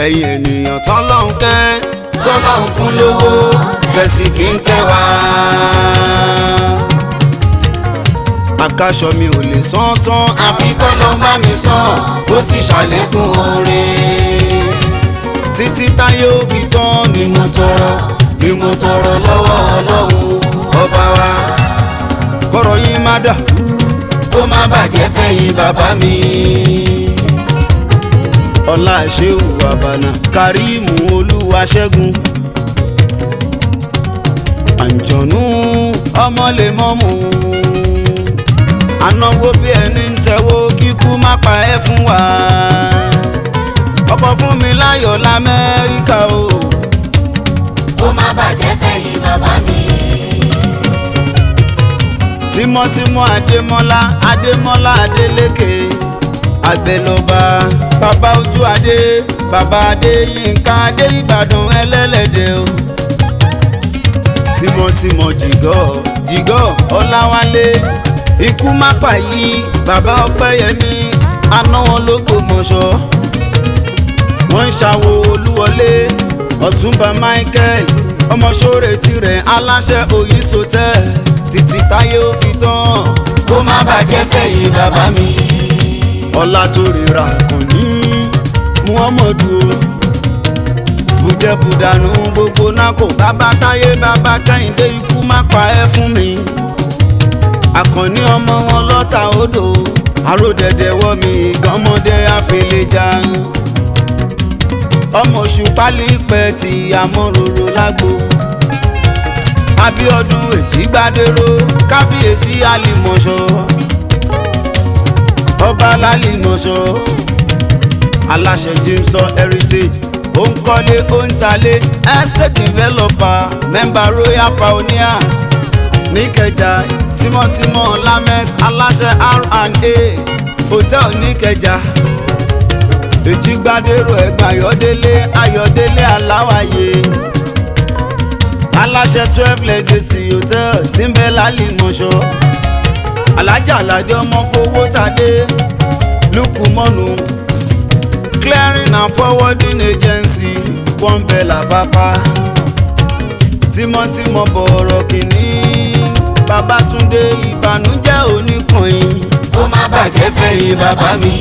ẹ̀yin ènìyàn tọ́lọ́hun kẹ́ tọ́lọ́hun fún lówó tẹ̀sí fi ń kẹ́ wá. àkàṣọ mi ò lè san tán àfi kọ́lọ́ bá mi san ó sì ṣàlékún oore. títí táyé ó fi tán ni mo tọrọ lọ́wọ́ Ọlọ́run ọba wa. kọ́rọ̀ yín má dàrú kó má bàjẹ́ fẹ̀yìn bàbá mi. ọlá ṣéwù àbànà Kàrímù Olúwaṣẹ́gun àǹjọ̀nú ọmọlẹ́mọ́mù anáwó bí ẹni ń tẹ́wó kíkú má pa ẹ́ fún wa. ọkọ̀ fún mi láyọ̀ l'Amẹ́ríkà o. kó má bàjẹ́ fẹ̀yìn bàbá mi. tímọ́tímọ́ Adémọ́lá Adélékè àgbẹ̀lọba bàbá ojú adé bàbá Adéyínká adé Ìbàdàn ẹlẹ́lẹ́dẹ̀ o. tímọ́tímọ́ jìgọ́ Ọláwálé ikú má pa yìí bàbá Ọpẹ́yẹmí aná wọn l'Ógbómọ̀ṣọ́. wọ́n ń ṣàwo Olúwọlé Ọ̀túnba Michael ọmọṣọ́rẹ̀ tirẹ̀ aláṣẹ Oyinsotel títí táyé ó fi tán kó má bàjẹ́ fẹ̀yìn bàbá mi. ọlá tó rira kàn ní Muhammadu bùjẹ́bùdànù gbogbo nákò bàbá táyé bàbá Kẹ́hìndé ikú má pa ẹ́ fún mi. àkànní ọmọ wọn lọ́ta odò àròdẹ̀dẹ̀ wọ́ mi ìgànmọ́dé àfẹlẹ́jà. ọmọ oṣù pálípẹ̀ tí àmọ́ròrò lágbo. Abíọ́dún Èjìgbádéró kábíyèsí àlìmọ̀ṣọ́ ọba lálìmọ̀ṣọ́ aláṣẹ Jameson Heritage ó ń kọ́lé ó ń talé estate developer member Royal Pioneer níkẹjà tímọ́tímọ́ Lamex aláṣẹ R&A hotel níkẹjà Èjìgbádéró ẹ̀gbọ́n Ayọ̀délé Aláwàyè aláṣẹ 12 Legacy hotel tí ń bẹ lálìmọ̀ṣọ́ alájà aládé ọmọ fowó tadé Lukumonu clearing and forwarding agency wọ́n bẹ làbápá tímọ́tímọ́ bọ̀rọ̀ kìíní Babátúndé ìbànújẹ́ oníkànnì kó má bàjẹ́ fẹ̀yìn bàbá mi.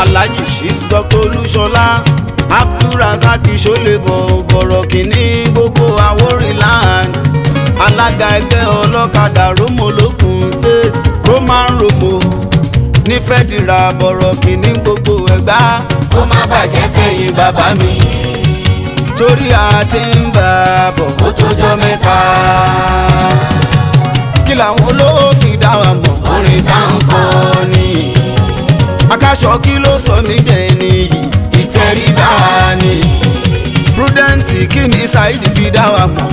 Alhaji Chief Dr. Olúṣọlá Abdulrasaq Ṣólébọ̀ bọ̀rọ̀ kìíní gbogbo Àwórì land alága ẹgbẹ́ ọlọ́kadà Rómolókun state Roman Romo ní fẹ́dìrà bọ̀rọ̀ kìíní gbogbo Ẹ̀gbá kó má bàjẹ́ fẹ̀yìn bàbá mi. torí a ti ń bá a bọ̀ ó tójọ́ mẹ́ta. kí làwọn olówó fi dá wa mọ̀ orin tá ń kọ ni. Akáṣọ kí ló sọ mí dẹni yìí ìtẹríba ni. Prudent kí ni Saheed fi dá wa mọ̀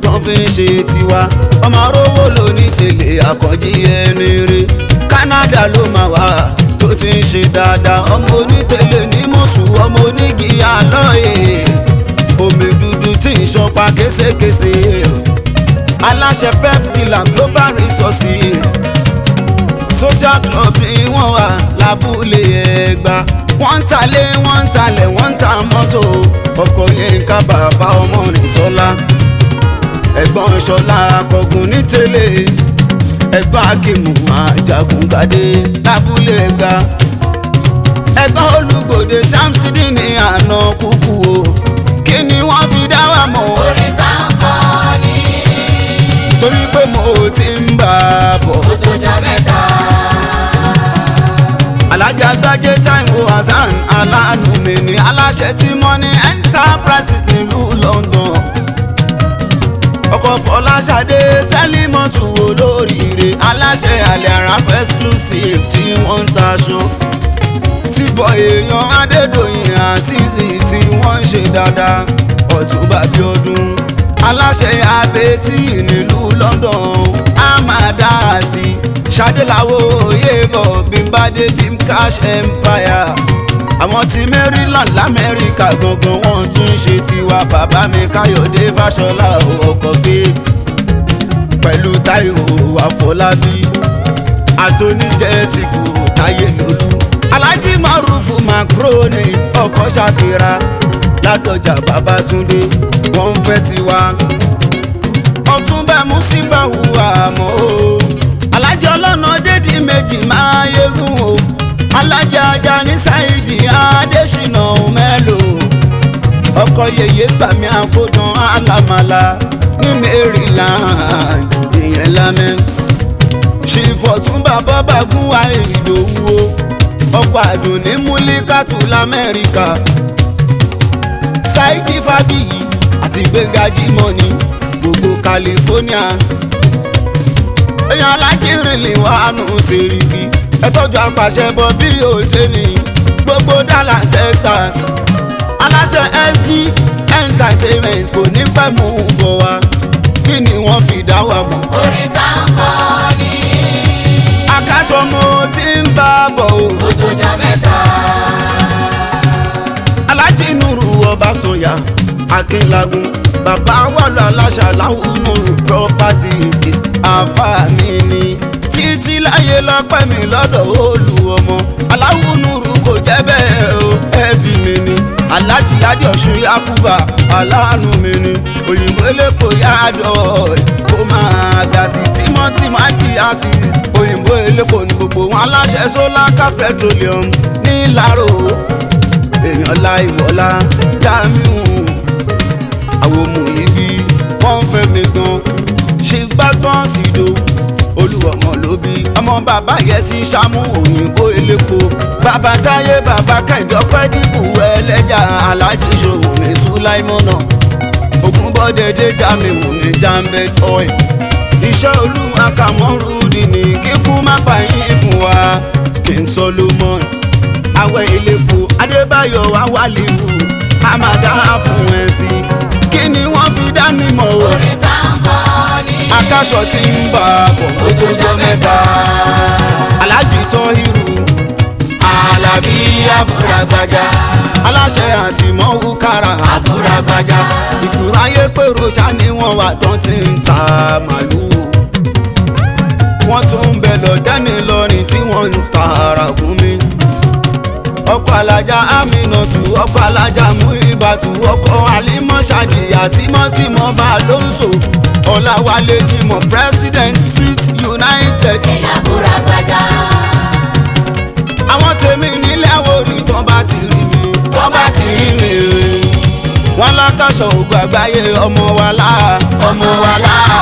tán fi ń ṣe tiwa ọmọ arówó ló ní tèlé Àkànjí ẹni rè Canada ló máa wà tó ti ń ṣe dáadáa ọmọ onítèlé ní mọ̀sù ọmọ onígi àlọ́yè omi dúdú tí ń ṣọpa késékésé aláṣẹ Pepsi la Global Resources social club ni wọ́n wà lábúlé Ẹ̀gbá wọ́n ń talé wọ́n ń talẹ̀ wọ́n ń ta mọ́tò ọkọ̀ Yínká bàbá ọmọ rìn sọ́lá ẹ̀gbọ́n Ṣọlá Akọ̀gùn ní tẹ́lẹ̀ ẹ̀gbọ́n Akímù Àjàgùngbadé lábúlé Ẹ̀gbá ẹ̀gbọ́n Olúgbòde Ṣámsídì ní àná kúkú o kí ni wọ́n fi dá wa mọ̀ orin tá ń kọ ni. torí pé mo ti ń bá a bọ̀ ó tójọ́ mẹ́ta. Alájà Gbájé Táíwò Hasan aláàánú mi ní aláṣẹ tí Money Enterprises nílùú London ọkọ̀ Fọláṣadé Sẹ́límọ́tù olóríire aláṣẹ Àlìàràf exclusive tí wọ́n ń taṣọ tí bọ̀ èèyàn Adédọ̀yìn Azeez tí wọ́n ń dáadáa Ọ̀túnba Bíọ́dún aláṣẹ abẹ́tì nílùú London a máa dá a sí ṣadéláwọ̀ oyèbọ̀ bímbádé bimcash empire àwọn tí Maryland lamẹ́ríkà gangan wọ́n tún ṣe tiwa bàbá mi Káyọ̀dé Fáṣọlá ọkọ̀ faith pẹ̀lú Táíwò Àfọlábí àtòníjẹ́sìkò táyé lólú Alhaji Marufu Makroni ọkọ̀ Ṣakira látọjà Babátúndé wọ́n fẹ́ tiwa Ọ̀túnba Músíbà hùwà mọ́ o Alhaji ọlọ́nà dédì méjì máa yégún o Alhaji Ajani Saidi Adésínà mẹ́lò ọkọ̀ yèyé gbàmí àkódán alámàlà ní Maryland ìyẹn lámẹ́ ṣìfọ̀túnba bọ́bá gún wa Ìdòwú o ọkọ̀ Àdùnní Múlíkàtù lamẹ́ríkà Saidi Fábíyì àti Gbénga Jímọ̀ní gbogbo California èèyàn alájírìnlẹ̀ wàánu Sèríkì ẹtọ́jú apàṣẹ bọ bí òṣèlú gbogbo Dallas Texas aláṣẹ SG Entertainment kò ní pẹ́ mú bọ̀ wá kí ni wọ́n fi dá wa mọ̀. orin tá ń kọ́ ni. Àkàṣọ mo ti ń bá bọ̀ o. ó tó jọ mẹ́ta. Alhaji Nuru Ọbásanyà Akínlágún bàbá wàlú aláṣà Láwùnúrù properties àfààní ni títí láyé lọ́pẹ́ mi lọ́dọ̀ olú ọmọ Aláwùnúrù kò jẹ́ bẹ́ẹ̀ o ẹbí mi ni Alhaji Adéọ̀ṣun Yakuba aláàánú mi ni òyìnbó elépo yáàdọ̀ kó máa gbà sí tímọ́tímọ́ àti asis òyìnbó elépo ní gbogbo wọn aláṣẹ Solar Petroleum ní Ìlárò èèyàn Láìwọlá Jamiu àwọn ọmọ ibi wọ́n fẹ́ mi gan ṣe gbàgbọ́n sí Ìdòwú Olúọmọ ló bí ọmọ bàbá yẹn sí Ṣàmú òyìnbó elépo bàbá Táyé bàbá Kẹ́hìndé ọpẹ́ dìbò ẹlẹ́jà Alhaji Ṣòwòmí Sùláìmọ́nà Ògúnbọ̀dé Jamiu ní Jambet oil iṣẹ́ Olúwa Kàmọ́rùdì ní kíkú má pààyàn fún wa King Solomon àwẹ̀ elépo Adébáyọ̀ Awálíwù àmàdá fún ẹ sí kí ni wọ́n fi dá mi mọ̀ o. orin tá ń kọ́ ni. Àkàṣọ tí ń bá bọ̀ ó tó jọ mẹ́ta Alhaji Tọ́hírù Alábí Àbúràgbàjà aláṣẹ Àsìmọ́wù Kára Àbúràgbàjà ìgboro ayé pèrò ṣá ni wọ́n wà tán ti ń ta màlúù wọ́n tún ń bẹ lọ dání lọ́rin tí wọ́n ń ta ràkúnmí ọkọ̀ alájà Aminatu ọkọ̀ alájà Muibatu ọkọ̀ Alimọ̀ Ṣàdìyà tímọ́tímọ́ bá ló ń sọ Ọláwálé Jímọ̀ President Sweet United èèyàn Àbúràgbàjà. àwọn tèmi nílé Àwórì tán bá ti rí mi tán bá ti rí mi wọn lákàṣọ ògùn àgbáyé ọmọ wa láà ọmọ wa láà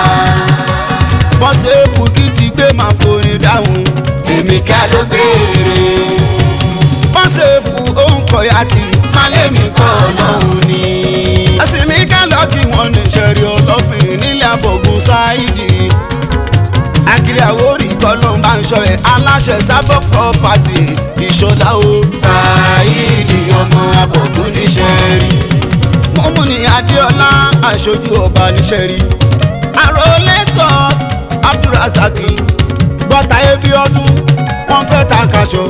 wọ́n ṣe é Bùkí ti gbé máa forin dáhùn èmi ká ló gbére wọ́n ṣe é bu òun kọ̀yà tí malẹ́mi kọ́ ọlọ́run ni. ẹ̀sìn mi ká lọ́ọ̀kì wọn ní ṣẹ̀rí ọlọ́fìn nílẹ̀ Abọ̀gún Sáìdì Akiri Àwórì kọ́lọ́ máa ń ṣọ́ ẹ̀ aláṣẹ Sábọ̀ properties Ìṣọ̀lá o Sáìdì ọmọ Abọ̀gún ní ṣẹ̀rí Mọ́múni Adéọlá aṣojú ọba ní ṣẹ̀rí àrò Lexus Abdulrasaki bọ́tà ebi ọdún wọ́n fẹ́ ta kaṣọ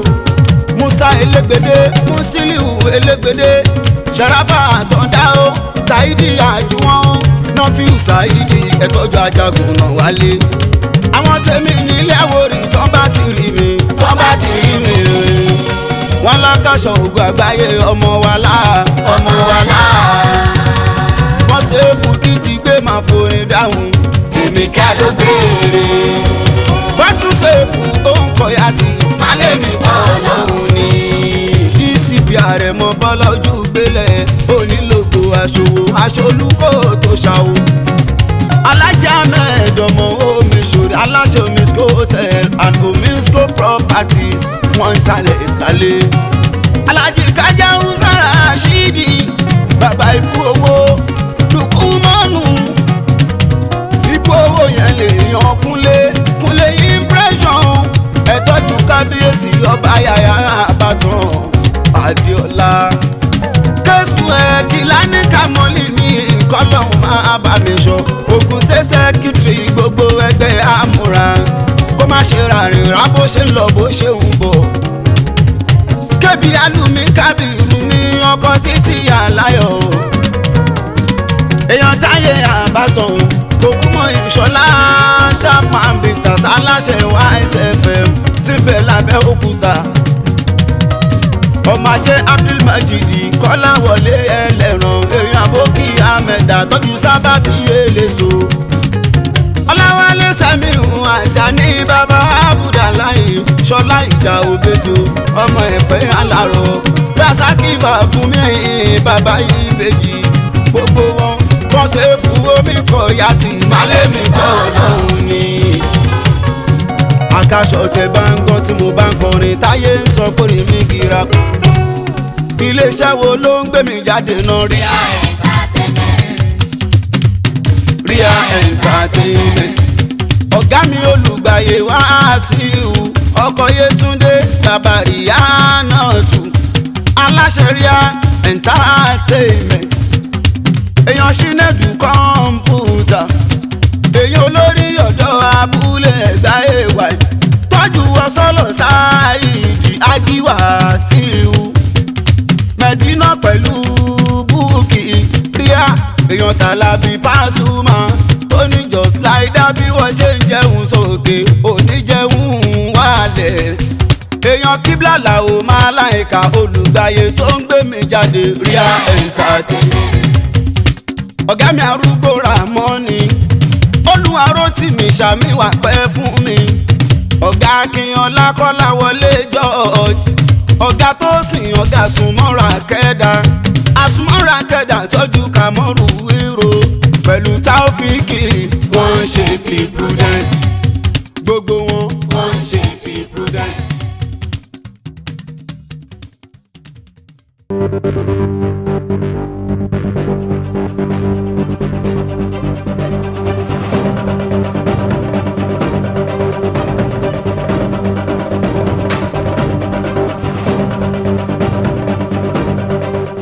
Musa Elégbédé Musiliu Elégbédé Sharafa àtọ̀dá o Saidi àjùwọ̀n Nọ́fíù Saidi ẹ̀tọ́jú ajagun náà wálé àwọn tèmi nílé Àwórì tán bá ti rí mi tán bá ti rí mi wọn lákàṣọ ògùn àgbáyé ọmọ wa láà ọmọ wa láà wọ́n ṣe é Bùkí ti gbé máa forin dáhùn èmi ká ló gbére wọ́n tún ṣe é bù òun kọ̀yà tí malẹ́mi kọ́ ọlọ́run ni. DCP Àrẹ̀mọ Bọ́lá ojú gbélé onílògbò aṣòwò aṣolúkò tó ṣàwò Alhaji Ahmed ọmọ Omiṣore aláṣẹ Omisco Hotel and Omisco Properties wọ́n ń talẹ̀ ìtàlẹ̀ Alhaji Kájáù Sára Ṣídì bàbá ikú owó Lukumanu ikú owó yẹn lè yan Kúnlé impression ẹ̀tọ́jú kábíyèsí ọba Yàyà Àbàtàn Adéọlá kẹ́sùn ẹ̀ Kìlání kámọ́lì ní kọ́lọ́hún máa bá mi sọ ogun tẹ́sẹ̀ kìtì gbogbo ẹgbẹ́ àmúra kó má ṣe ràrìn rà bó ṣe ń lọ bó ṣe ń bọ̀. kébì alùmí kábìrù ní ọkọ̀ títí àláyọ̀ èèyàn táyé àbátan tòkúmọ̀ ìṣọ̀lá Chapman Bitters aláṣẹ YSFM síbẹ̀ lábẹ́ òkúta ọmọ ajé Abdulmajid Kọ́láwọlé ẹlẹ́ran èèyàn àbókí Ahmed àtọ́jú sábàbí eléso Ọláwálé Sẹ́míù Àjàní bàbá Abudulayi Ṣọlá ìjà òbejò ọmọ ẹ̀pẹ́ alárọ̀ Rasaki Bàbúmi bàbá ìbejì gbogbo wọn wọ́n ṣe kú omi kọ̀ yàtì màlẹ́mí kọ́ ọlọ́run ni. Àkàṣọ tẹ bá ń gbọ́ tí mo bá ń kọrin táyé ń sọ pé mi kìra. Iléeṣẹ́ wo ló ń gbé mi jáde náà rí? Ria Entertainment. Ọ̀gá mi olùgbàyè wá sí ìhù ọkọ̀ Yétúndé Bàbáríyá náà tù aláṣẹ Ria Entertainment. Èèyàn Ṣínẹ́dù kọ́mpútà èèyàn olórí ọ̀dọ́ abúlé ẹ̀gbá èèwà tọ́jú ọsọ́lọ̀ Sáìdì Ágíwá síhù Mẹ̀dínà pẹ̀lú Búùkì Ríà èèyàn Tàlàbí Pàṣùmá ó ní just like that bí wọ́n ṣe ń jẹun sókè oníjẹun wálẹ̀ èèyàn Kíblà Làó Màláíkà olùgbàyè tó ń gbé mi jáde Ria Entertainment. Ọ̀gá mi arúgbó Ràmọ́nì Olúwaró tì mí ṣàmìwà pẹ́ fún mi ọ̀gá Akínyọlá Kọ́láwọlé George ọ̀gá Tósìn ọ̀gá Súnmọ́ra Kẹ́dà Àsúnmọ́ra Kẹ́dà tọ́jú Kàmọ́rù Wíro pẹ̀lú Táófíìkì wọ́n ṣe ti Prudence